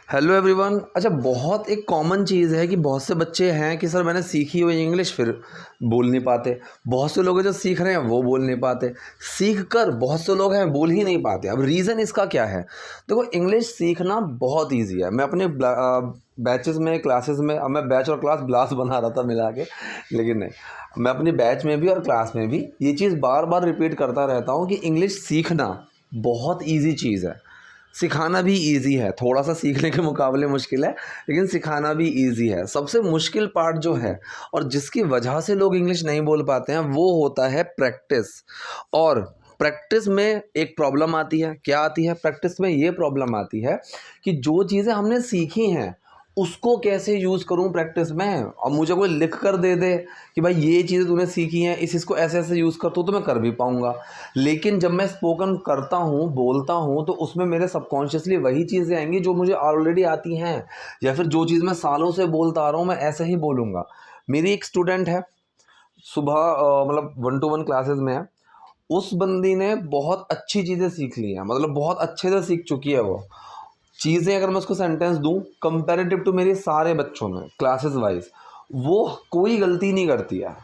Hello everyone. अच्छा, बहुत एक कॉमन चीज़ है कि बहुत से बच्चे हैं कि सर मैंने सीखी हुई इंग्लिश फिर बोल नहीं पाते। बहुत से लोग हैं जो सीख रहे हैं वो बोल नहीं पाते। सीख कर बहुत से लोग हैं बोल ही नहीं पाते। अब रीज़न इसका क्या है? देखो, इंग्लिश सीखना बहुत ईजी है। मैं अपने बैचेस में, क्लासेस में, अब मैं बैच और क्लास ब्लास बना रहा था मिला के, लेकिन नहीं, मैं अपनी बैच में भी और क्लास में भी ये चीज़ बार बार रिपीट करता रहता हूँ कि इंग्लिश सीखना बहुत ईजी चीज़ है, सिखाना भी ईजी है। थोड़ा सा सीखने के मुकाबले मुश्किल है, लेकिन सिखाना भी ईजी है। सबसे मुश्किल पार्ट जो है और जिसकी वजह से लोग इंग्लिश नहीं बोल पाते हैं वो होता है प्रैक्टिस। और प्रैक्टिस में एक प्रॉब्लम आती है। क्या आती है? प्रैक्टिस में ये प्रॉब्लम आती है कि जो चीज़ें हमने सीखी हैं उसको कैसे यूज़ करूँ प्रैक्टिस में। अब मुझे कोई लिख कर दे दे कि भाई ये चीज़ें तूने सीखी हैं, इस इसको ऐसे ऐसे यूज़ कर, तो मैं कर भी पाऊँगा। लेकिन जब मैं स्पोकन करता हूँ, बोलता हूँ, तो उसमें मेरे सबकॉन्शियसली वही चीज़ें आएंगी जो मुझे ऑलरेडी आती हैं, या फिर जो चीज़ मैं सालों से बोलता आ रहा हूँ मैं ऐसे ही बोलूँगा। मेरी एक स्टूडेंट है, सुबह मतलब 1-to-1 क्लासेस में है। उस बंदी ने बहुत अच्छी चीज़ें सीख ली हैं, मतलब बहुत अच्छे से सीख चुकी है वो चीज़ें। अगर मैं उसको सेंटेंस दूँ कंपैरेटिव टू मेरे सारे बच्चों में क्लासेस वाइज, वो कोई गलती नहीं करती है।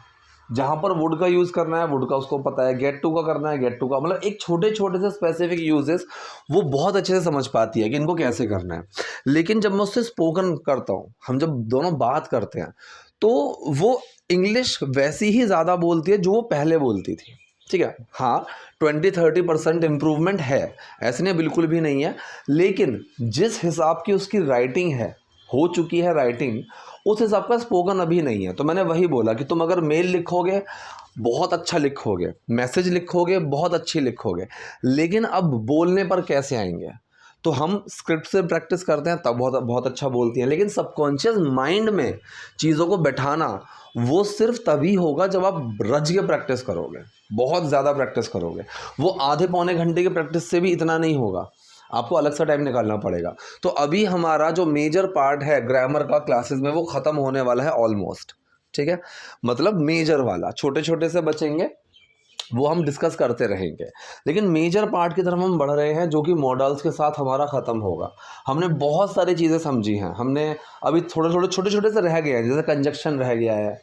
जहाँ पर वुड का यूज़ करना है वुड का उसको पता है, गेट टू का करना है गेट टू का, मतलब एक छोटे छोटे से स्पेसिफिक यूजेस वो बहुत अच्छे से समझ पाती है कि इनको कैसे करना है। लेकिन जब मैं उससे स्पोकन करता हूँ, हम जब दोनों बात करते हैं, तो वो इंग्लिश वैसी ही ज़्यादा बोलती है जो वो पहले बोलती थी। ठीक है, हाँ, 20-30% इम्प्रूवमेंट है, ऐसे नहीं बिल्कुल भी नहीं है। लेकिन जिस हिसाब की उसकी राइटिंग है, हो चुकी है राइटिंग, उस हिसाब का स्पोकन अभी नहीं है। तो मैंने वही बोला कि तुम अगर मेल लिखोगे बहुत अच्छा लिखोगे, मैसेज लिखोगे बहुत अच्छी लिखोगे, लेकिन अब बोलने पर कैसे आएंगे? तो हम स्क्रिप्ट से प्रैक्टिस करते हैं तब बहुत बहुत अच्छा बोलती हैं, लेकिन सबकॉन्शियस माइंड में चीज़ों को बैठाना वो सिर्फ तभी होगा जब आप रज के प्रैक्टिस करोगे, बहुत ज़्यादा प्रैक्टिस करोगे। वो आधे पौने घंटे की प्रैक्टिस से भी इतना नहीं होगा, आपको अलग सा टाइम निकालना पड़ेगा। तो अभी हमारा जो मेजर पार्ट है ग्रामर का क्लासेस में वो ख़त्म होने वाला है ऑलमोस्ट। ठीक है, मतलब मेजर वाला, छोटे छोटे से बचेंगे वो हम डिस्कस करते रहेंगे, लेकिन मेजर पार्ट की तरफ हम बढ़ रहे हैं जो कि मॉडल्स के साथ हमारा ख़त्म होगा। हमने बहुत सारी चीज़ें समझी हैं, हमने अभी थोड़े थोड़े छोटे छोटे से रह गए हैं, जैसे कंजक्शन रह गया है,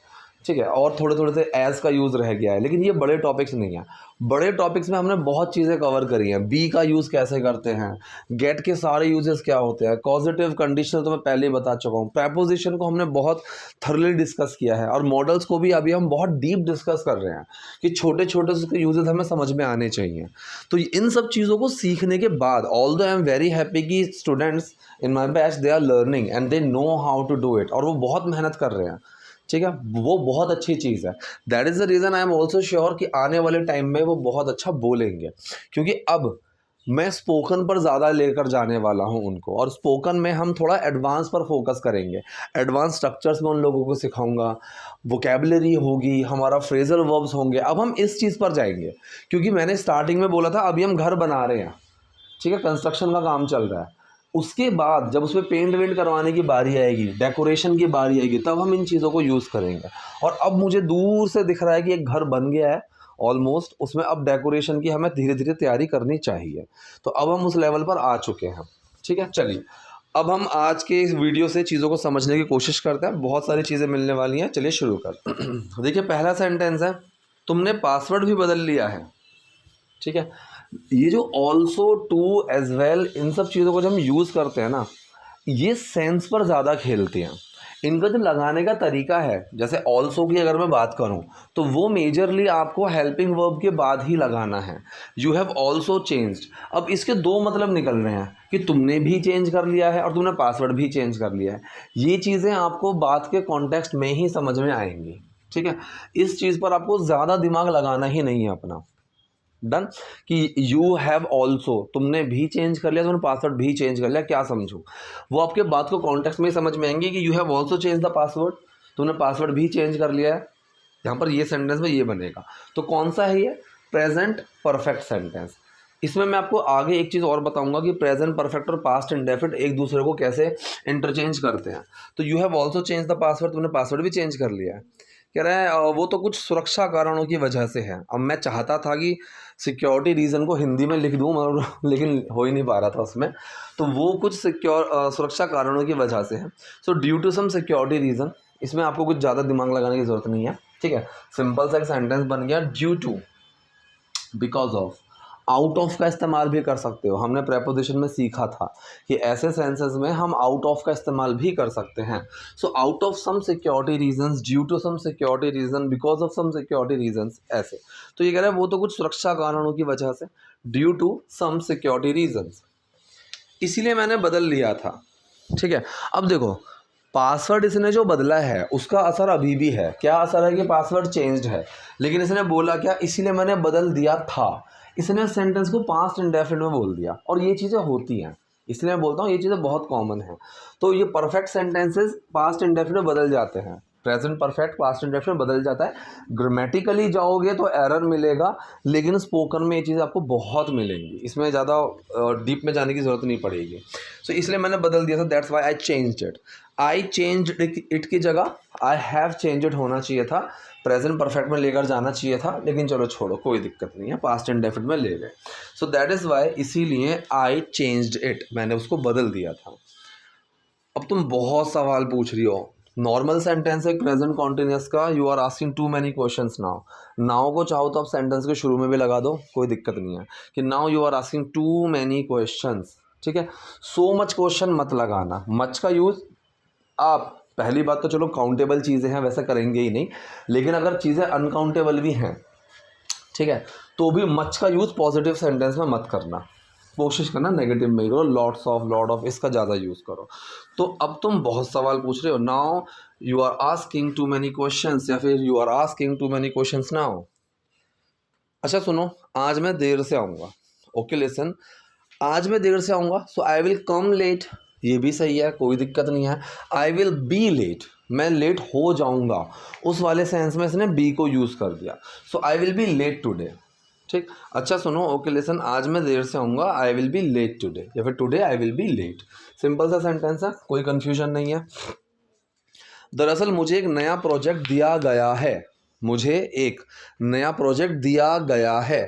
ठीक है, और थोड़े थोड़े से एज का यूज़ रह गया है, लेकिन ये बड़े टॉपिक्स नहीं हैं। बड़े टॉपिक्स में हमने बहुत चीज़ें कवर करी हैं। बी का यूज़ कैसे करते हैं, गेट के सारे यूजेस क्या होते हैं, कॉजेटिव कंडीशनल तो मैं पहले ही बता चुका हूँ, प्रेपोजिशन को हमने बहुत थरली डिस्कस किया है, और मॉडल्स को भी अभी हम बहुत डीप डिस्कस कर रहे हैं कि छोटे छोटे उसके यूजेस हमें समझ में आने चाहिए। तो इन सब चीज़ों को सीखने के बाद, although I am very happy कि students in my batch they are learning and they know how to do it, और वो बहुत मेहनत कर रहे हैं। ठीक है, वो बहुत अच्छी चीज़ है। That is the reason I am also sure कि आने वाले टाइम में वो बहुत अच्छा बोलेंगे, क्योंकि अब मैं स्पोकन पर ज़्यादा लेकर जाने वाला हूँ उनको, और स्पोकन में हम थोड़ा एडवांस पर फोकस करेंगे। एडवांस स्ट्रक्चर्स में उन लोगों को सिखाऊंगा, वोकेबलरी होगी, हमारा फ्रेजल वर्ब्स होंगे। अब हम इस चीज़ पर जाएंगे, क्योंकि मैंने स्टार्टिंग में बोला था अभी हम घर बना रहे हैं, ठीक है, कंस्ट्रक्शन का काम चल रहा है। उसके बाद जब उसमें पेंट वेंट करवाने की बारी आएगी, डेकोरेशन की बारी आएगी, तब हम इन चीज़ों को यूज़ करेंगे। और अब मुझे दूर से दिख रहा है कि एक घर बन गया है ऑलमोस्ट, उसमें अब डेकोरेशन की हमें धीरे धीरे तैयारी करनी चाहिए। तो अब हम उस लेवल पर आ चुके हैं। ठीक है, चलिए अब हम आज के इस वीडियो से चीज़ों को समझने की कोशिश करते हैं। बहुत सारी चीज़ें मिलने वाली हैं, चलिए शुरू कर। देखिए, पहला सेंटेंस है, तुमने पासवर्ड भी बदल लिया है। ठीक है, ये जो ऑल्सो, टू, एज वेल, इन सब चीज़ों को जब हम यूज़ करते हैं ना, ये सेंस पर ज़्यादा खेलती हैं। इनका जो लगाने का तरीका है, जैसे ऑल्सो की अगर मैं बात करूं, तो वो मेजरली आपको हेल्पिंग वर्ब के बाद ही लगाना है। You have also changed. अब इसके दो मतलब निकल रहे हैं कि तुमने भी चेंज कर लिया है और तुमने पासवर्ड भी चेंज कर लिया है। ये चीज़ें आपको बात के कॉन्टेक्स्ट में ही समझ में आएंगी। ठीक है, इस चीज़ पर आपको ज़्यादा दिमाग लगाना ही नहीं है अपना। डन, कि यू हैव ऑल्सो, तुमने भी चेंज कर लिया, तुमने पासवर्ड भी चेंज कर लिया, क्या समझूं? वो आपके बात को कॉन्टेक्स्ट में ही समझ में आएंगे कि you have also change the password, तुमने पासवर्ड भी चेंज कर लिया है। यहाँ पर ये सेंटेंस में ये बनेगा। तो कौन सा है ये? Present perfect sentence. इसमें मैं आपको आगे एक चीज़ और बताऊंगा कि प्रेजेंट परफेक्ट और पास्ट इंडेफिनिट एक दूसरे को कैसे इंटरचेंज करते हैं। तो you have also change the password, तुमने पासवर्ड भी चेंज कर लिया है। कह रहा है वो तो कुछ सुरक्षा कारणों की वजह से है। अब मैं चाहता था कि सिक्योरिटी रीज़न को हिंदी में लिख दूँ मगर लेकिन हो ही नहीं पा रहा था उसमें। तो वो कुछ सुरक्षा कारणों की वजह से है। So due to some security reason, इसमें आपको कुछ ज़्यादा दिमाग लगाने की ज़रूरत नहीं है, ठीक है। सिंपल सा एक सेंटेंस बन गया, due to, because of. Out of का इस्तेमाल भी कर सकते हो, हमने प्रेपोजिशन में सीखा था कि ऐसे सेंसेस में हम आउट ऑफ का इस्तेमाल भी कर सकते हैं। So out of some security reasons, due to some security reason, because of some security reasons, ऐसे। तो ये कह रहा है वो तो कुछ सुरक्षा कारणों की वजह से, due to some security reasons, इसीलिए मैंने बदल लिया था, ठीक है। अब देखो, पासवर्ड इसने जो बदला है उसका असर अभी भी है। क्या असर है कि पासवर्ड चेंज्ड है, लेकिन इसने बोला क्या, इसीलिए मैंने बदल दिया था। इसने सेंटेंस को पास्ट इंडेफिनिट में बोल दिया, और ये चीज़ें होती हैं, इसलिए मैं बोलता हूँ ये चीज़ें बहुत कॉमन है। तो ये परफेक्ट सेंटेंसेस पास्ट इंडेफिनिट में बदल जाते हैं, प्रेजेंट परफेक्ट पास्ट इंडेफिनिट बदल जाता है। ग्रामेटिकली जाओगे तो एरर मिलेगा, लेकिन स्पोकन में ये चीज़ें आपको बहुत मिलेंगी, इसमें ज़्यादा डीप में जाने की ज़रूरत नहीं पड़ेगी। सो इसलिए मैंने बदल दिया था, that's why I changed it. I changed it की जगह आई हैव चेंज्ड इट होना चाहिए था, प्रेजेंट परफेक्ट में लेकर जाना चाहिए था, लेकिन चलो छोड़ो, कोई दिक्कत नहीं है, पास्ट इंडेफिनिट में ले गए। सो दैट इज़ वाई, इसीलिए आई चेंज्ड इट, मैंने उसको बदल दिया था। अब तुम बहुत सवाल पूछ रही हो, नॉर्मल सेंटेंस है प्रेजेंट कॉन्टिन्यूस का, you are asking too many questions now. Now को चाहो तो आप सेंटेंस के शुरू में भी लगा दो, कोई दिक्कत नहीं है, कि now you are asking too many questions, ठीक है। सो मच क्वेश्चन मत लगाना, मच का यूज़ आप, पहली बात तो चलो काउंटेबल चीज़ें हैं वैसे करेंगे ही नहीं, लेकिन अगर चीज़ें अनकाउंटेबल भी हैं, ठीक है, तो भी मच का यूज़ पॉजिटिव सेंटेंस में मत करना, कोशिश करना नेगेटिव में ही करो, लॉट्स ऑफ, लॉट ऑफ, इसका ज़्यादा यूज़ करो। तो अब तुम बहुत सवाल पूछ रहे हो, now you are asking too many questions, या फिर you are asking too many questions now. अच्छा सुनो, आज मैं देर से आऊँगा, ओके लिसन, आज मैं देर से आऊँगा, सो आई विल कम लेट, ये भी सही है, कोई दिक्कत नहीं है। आई विल बी लेट, मैं लेट हो जाऊँगा, उस वाले सेंस में इसने बी को यूज़ कर दिया। So I will be late today, ठीक। अच्छा सुनो, ओके लिसन, आज मैं देर से आऊँगा, I will be late today, या फिर today I will be late. Simple सा सेंटेंस है, कोई कन्फ्यूजन नहीं है। दरअसल मुझे एक नया प्रोजेक्ट दिया गया है, मुझे एक नया प्रोजेक्ट दिया गया है,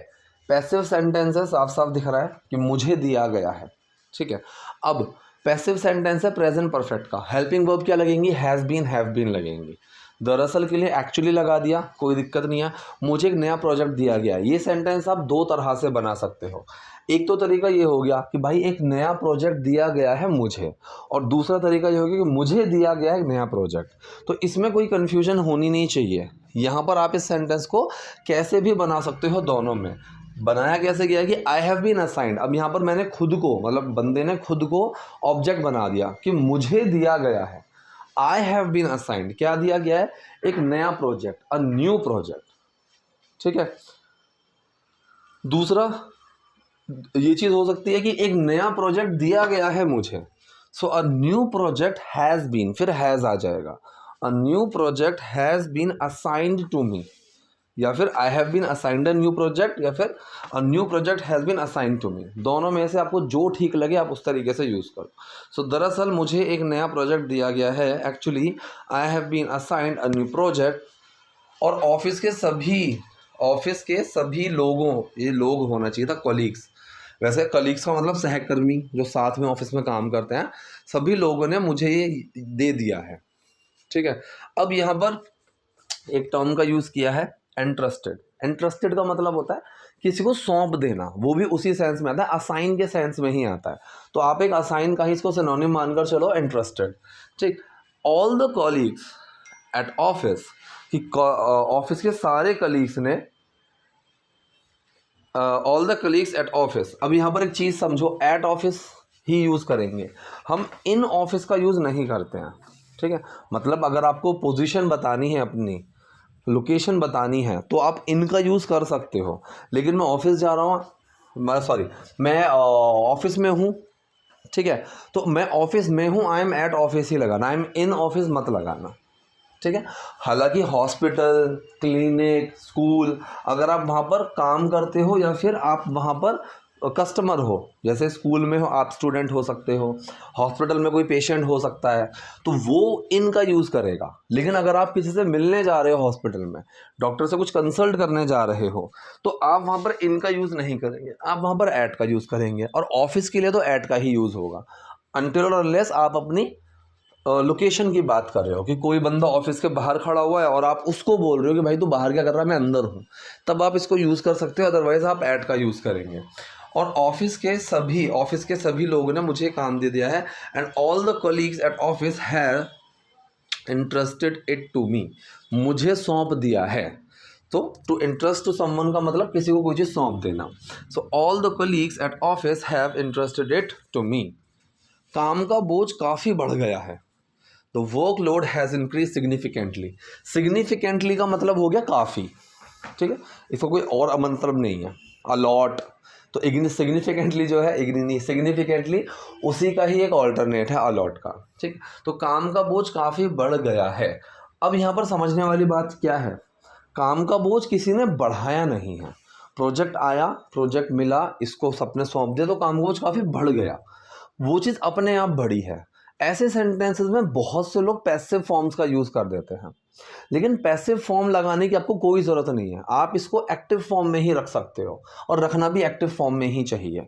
पैसिव सेंटेंस है, साफ साफ दिख रहा है कि मुझे दिया गया है, ठीक है। अब पैसिव सेंटेंस है प्रेजेंट परफेक्ट का, हेल्पिंग वर्ब क्या लगेंगी, हैज़ बीन, हैव बीन लगेंगी। दरअसल के लिए एक्चुअली लगा दिया, कोई दिक्कत नहीं है। मुझे एक नया प्रोजेक्ट दिया गया है, ये सेंटेंस आप दो तरह से बना सकते हो। एक तो तरीका ये हो गया कि भाई एक नया प्रोजेक्ट दिया गया है मुझे, और दूसरा तरीका ये हो गया कि मुझे दिया गया है एक नया प्रोजेक्ट। तो इसमें कोई कन्फ्यूजन होनी नहीं चाहिए। यहाँ पर आप इस सेंटेंस को कैसे भी बना सकते हो, दोनों में। बनाया कैसे गया कि आई हैव बीन असाइंड, अब यहाँ पर मैंने खुद को, मतलब बंदे ने खुद को ऑब्जेक्ट बना दिया कि मुझे दिया गया है। आई हैव बीन असाइंड, क्या दिया गया है, एक नया प्रोजेक्ट, अ न्यू प्रोजेक्ट, ठीक है। दूसरा ये चीज़ हो सकती है कि एक नया प्रोजेक्ट दिया गया है मुझे, so a new project has been, फिर हैज़ आ जाएगा, a new project has been assigned to me, या फिर I have been assigned a new project, या फिर a new project has been assigned to me. दोनों में से आपको जो ठीक लगे आप उस तरीके से यूज़ करो। सो दरअसल मुझे एक नया प्रोजेक्ट दिया गया है, actually I have been assigned a new project. और ऑफिस के सभी लोगों, ये लोग होना चाहिए था कलीग्स, वैसे कलीग्स का मतलब सहकर्मी जो साथ में ऑफिस में काम करते हैं, सभी लोगों ने मुझे ये दे दिया है, ठीक है। अब यहाँ पर एक टर्म का यूज़ किया है, एंट्रस्टेड। एंट्रस्टेड का मतलब होता है किसी को सौंप देना, वो भी उसी सेंस में आता है, असाइन के सेंस में ही आता है। तो आप एक असाइन का ही इसको सिनोनिम मानकर चलो, एंट्रस्टेड, ठीक। All the colleagues at office, कि ऑफिस के सारे कलीग्स ने, all the colleagues at office. अब यहाँ पर एक चीज़ समझो, एट ऑफिस ही यूज़ करेंगे हम, इन ऑफिस का यूज़ नहीं करते हैं, ठीक है। मतलब अगर आपको पोजीशन बतानी है, अपनी लोकेशन बतानी है, तो आप इनका यूज़ कर सकते हो। लेकिन मैं ऑफिस जा रहा हूँ, मैं ऑफिस में हूँ, ठीक है, तो मैं ऑफिस में हूँ, आई एम एट ऑफिस ही लगाना, आई एम इन ऑफिस मत लगाना, ठीक है। हालांकि हॉस्पिटल, क्लिनिक, स्कूल, अगर आप वहाँ पर काम करते हो या फिर आप वहाँ पर कस्टमर हो, जैसे स्कूल में हो आप स्टूडेंट हो सकते हो, हॉस्पिटल में कोई पेशेंट हो सकता है, तो वो इन का यूज़ करेगा। लेकिन अगर आप किसी से मिलने जा रहे हो हॉस्पिटल में, डॉक्टर से कुछ कंसल्ट करने जा रहे हो, तो आप वहाँ पर इन का यूज़ नहीं करेंगे, आप वहाँ पर एट का यूज़ करेंगे। और ऑफिस के लिए तो एट का ही यूज़ होगा, अनटिल और अनलेस आप अपनी लोकेशन की बात कर रहे हो कि कोई बंदा ऑफिस के बाहर खड़ा हुआ है और आप उसको बोल रहे हो कि भाई तू बाहर क्या कर रहा है, मैं अंदर हूँ, तब आप इसको यूज़ कर सकते हो, अदरवाइज़ आप ऐट का यूज़ करेंगे। और ऑफिस के सभी लोगों ने मुझे काम दे दिया है, and all the colleagues at office have entrusted it to me, मुझे सौंप दिया है। तो टू इंटरेस्ट टू समवन का मतलब किसी को कोई चीज़ सौंप देना। So all the colleagues at office have entrusted it to me. काम का बोझ काफ़ी बढ़ गया है, the workload has increase significantly. Significantly का मतलब हो गया काफ़ी, ठीक है, इसका कोई और मतलब नहीं है। अलॉट, तो सिग्निफिकेंटली जो है सिग्निफिकेंटली उसी का ही एक ऑल्टरनेट है अलॉट का, ठीक। तो काम का बोझ काफ़ी बढ़ गया है। अब यहाँ पर समझने वाली बात क्या है, काम का बोझ किसी ने बढ़ाया नहीं है। प्रोजेक्ट आया, प्रोजेक्ट मिला, इसको सबने सौंप दिया, तो काम का बोझ काफ़ी बढ़ गया, वो चीज़ अपने आप बढ़ी है। ऐसे सेंटेंसेस में बहुत से लोग पैसिव फॉर्म्स का यूज़ कर देते हैं, लेकिन पैसिव फॉर्म लगाने की आपको कोई ज़रूरत नहीं है, आप इसको एक्टिव फॉर्म में ही रख सकते हो, और रखना भी एक्टिव फॉर्म में ही चाहिए,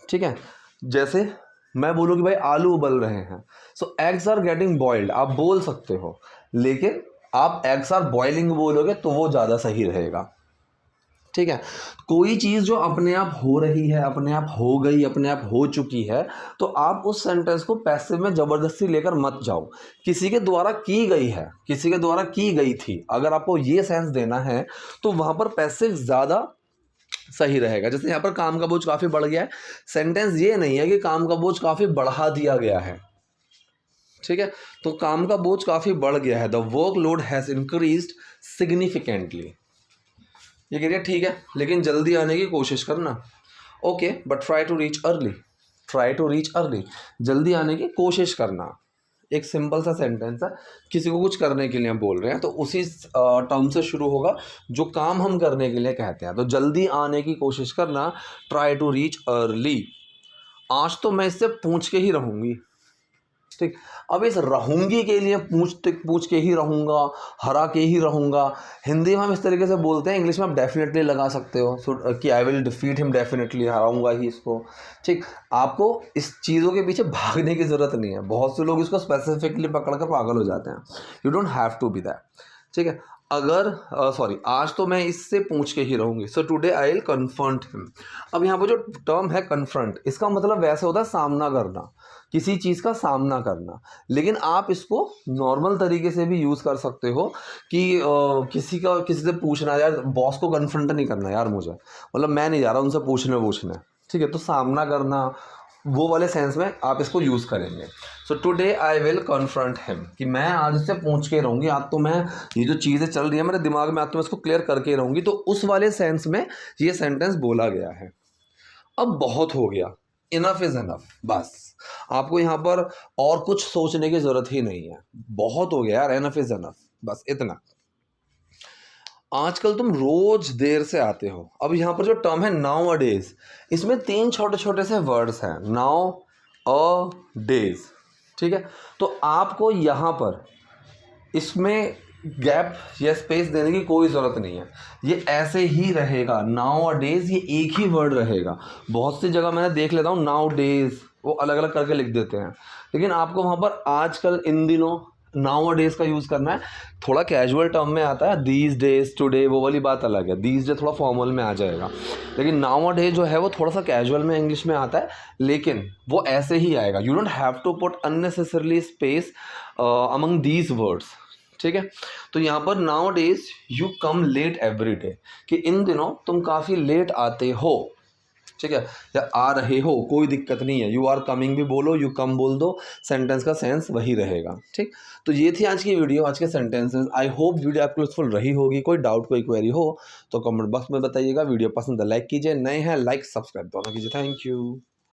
ठीक है। जैसे मैं बोलूँ कि भाई आलू उबल रहे हैं, सो एग्स आर गेटिंग बॉइल्ड, आप बोल सकते हो, लेकिन आप एग्स आर बॉइलिंग बोलोगे तो वो ज़्यादा सही रहेगा, ठीक है। कोई चीज़ जो अपने आप हो रही है, अपने आप हो गई, अपने आप हो चुकी है, तो आप उस सेंटेंस को पैसिव में ज़बरदस्ती लेकर मत जाओ। किसी के द्वारा की गई है, किसी के द्वारा की गई थी, अगर आपको ये सेंस देना है तो वहाँ पर पैसिव ज़्यादा सही रहेगा। जैसे यहाँ पर काम का बोझ काफ़ी बढ़ गया है, सेंटेंस ये नहीं है कि काम का बोझ काफ़ी बढ़ा दिया गया है, ठीक है। तो काम का बोझ काफ़ी बढ़ गया है, the work load has increased significantly. ये कह रही है ठीक है, लेकिन जल्दी आने की कोशिश करना। Okay, but try to reach early, try to reach early, जल्दी आने की कोशिश करना। एक सिंपल सा सेंटेंस है, किसी को कुछ करने के लिए हम बोल रहे हैं तो उसी टर्म से शुरू होगा जो काम हम करने के लिए कहते हैं। तो जल्दी आने की कोशिश करना, ट्राई टू रीच अर्ली। आज तो मैं इससे पूछ के ही रहूँगी, ठीक। अब इस रहूंगी के लिए पूछ के ही रहूँगा, हरा के ही रहूँगा, हिंदी में हम इस तरीके से बोलते हैं, इंग्लिश में आप डेफिनेटली लगा सकते हो, कि I will defeat him, definitely हराऊंगा ही इसको, ठीक। आपको इस चीज़ों के पीछे भागने की ज़रूरत नहीं है, बहुत से लोग इसको स्पेसिफिकली पकड़ कर पागल हो जाते हैं। You don't have to be that, ठीक है। आज तो मैं इससे पूछ के ही रहूँगी, so today I will confront him. अब यहाँ पर जो टर्म है कन्फ्रंट, इसका मतलब वैसे होता है सामना करना, किसी चीज़ का सामना करना, लेकिन आप इसको नॉर्मल तरीके से भी यूज़ कर सकते हो कि किसी से पूछना, यार बॉस को कन्फ्रंट नहीं करना यार मुझे, मतलब मैं नहीं जा रहा उनसे पूछने, ठीक है। तो सामना करना, वो वाले सेंस में आप इसको यूज़ करेंगे। So today I will confront him, कि मैं आज इससे पूछ के रहूँगी, आज तो मैं ये जो चीज़ें चल रही है मेरे दिमाग में, आज तो मैं इसको क्लियर करके रहूँगी। तो उस वाले सेंस में ये सेंटेंस बोला गया है। अब बहुत हो गया, इनफ इज़ इनफ, बस आपको यहाँ पर और कुछ सोचने की ज़रूरत ही नहीं है, बहुत हो गया यार, इनफ इज़ इनफ, बस इतना। आजकल तुम रोज देर से आते हो। अब यहाँ पर जो टर्म है नाउ अ डेज, इसमें 3 छोटे छोटे से वर्ड्स हैं, नाउ अ डेज, ठीक है। तो आपको यहाँ पर इसमें गैप या स्पेस देने की कोई ज़रूरत नहीं है, ये ऐसे ही रहेगा। नाउ अ डेज ये एक ही वर्ड रहेगा। बहुत सी जगह मैंने देख लेता हूँ नाउ डेज वो अलग अलग करके लिख देते हैं, लेकिन आपको वहाँ पर आजकल, इन दिनों, नाउ अ डेज का यूज़ करना है। थोड़ा कैजुअल टर्म में आता है, दीज डेज, टुडे, वो वाली बात अलग है, दीज डे थोड़ा फॉर्मल में आ जाएगा, लेकिन नाउ अ डे जो है वो थोड़ा सा कैजुअल में इंग्लिश में आता है, लेकिन वो ऐसे ही आएगा। You don't have to put unnecessarily space among these words, ठीक है। तो यहाँ पर nowadays you come late every day, कि इन दिनों तुम काफ़ी लेट आते हो, ठीक है, या आ रहे हो, कोई दिक्कत नहीं है। यू आर कमिंग भी बोलो, यू कम बोल दो, सेंटेंस का सेंस वही रहेगा, ठीक। तो ये थी आज की वीडियो, आज के सेंटेंसेस। आई होप वीडियो आपको यूजफुल रही होगी। कोई डाउट, कोई क्वेरी हो तो कमेंट बॉक्स में बताइएगा। वीडियो पसंद है लाइक कीजिए, नए हैं लाइक सब्सक्राइब दोनों कीजिए। Thank you.